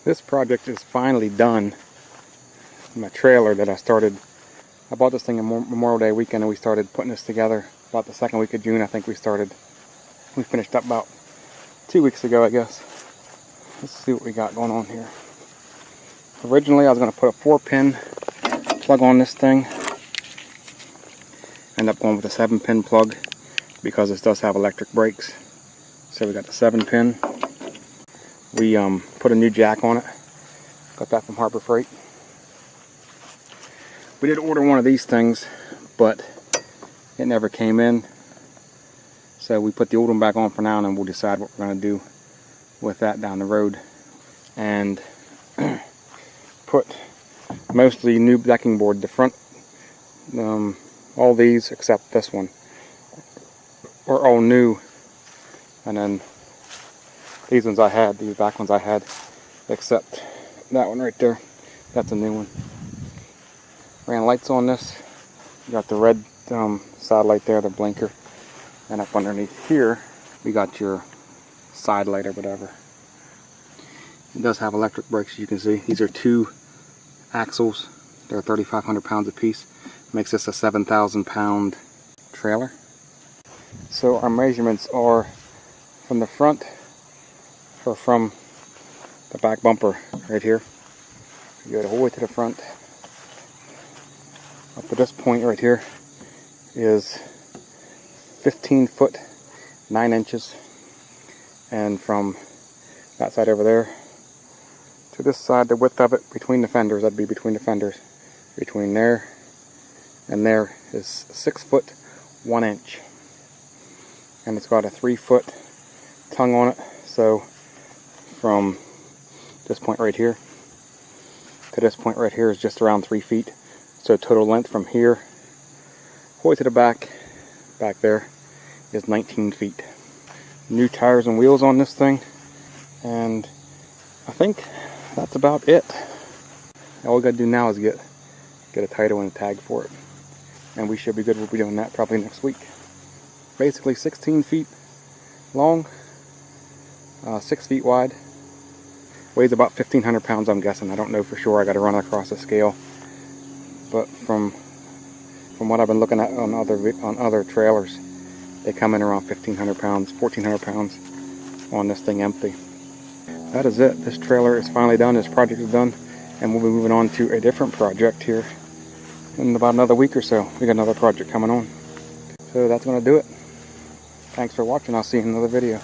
This project is finally done. My trailer that I started, I bought this thing on Memorial Day weekend and we started putting this together about the second week of June. I think we finished up about 2 weeks ago, I guess. Let's see what we got going on here. Originally I was going to put a 4-pin plug on this thing. End up going with a 7-pin plug because this does have electric brakes. So we got the 7-pin. We put a new jack on it. Got that from Harbor Freight. We did order one of these things, but it never came in. So we put the old one back on for now, and then we'll decide what we're going to do with that down the road. And put mostly new decking board. The front, all these except this one are all new. And then these ones I had, these back ones I had, except that one right there. That's a new one. Ran lights on this. You got the red side light there, the blinker. And up underneath here, we got your side light or whatever. It does have electric brakes, as you can see. These are 2 axles. They're 3,500 pounds a piece. Makes this a 7,000 pound trailer. So our measurements are from the front, or from the back bumper right here. You go the whole way to the front. Up to this point right here is 15 foot 9 inches, and from that side over there to this side, the width of it between the fenders, that'd be between the fenders, between there and there is 6 foot 1 inch, and it's got a 3 foot tongue on it. So from this point right here to this point right here is just around 3 feet. So total length from here all the way to the back there is 19 feet. New tires and wheels on this thing, and I think that's about it. All we gotta do now is get a title and a tag for it, and we should be good. We'll be doing that probably next week. Basically 16 feet long, 6 feet wide, weighs about 1,500 pounds, I'm guessing. I don't know for sure. I gotta run across a scale. But from what I've been looking at on other trailers, they come in around 1,500 pounds, 1,400 pounds on this thing empty. That is it. This trailer is finally done. This project is done, and we'll be moving on to a different project here in about another week or so. We got another project coming on. So that's going to do it. Thanks for watching. I'll see you in another video.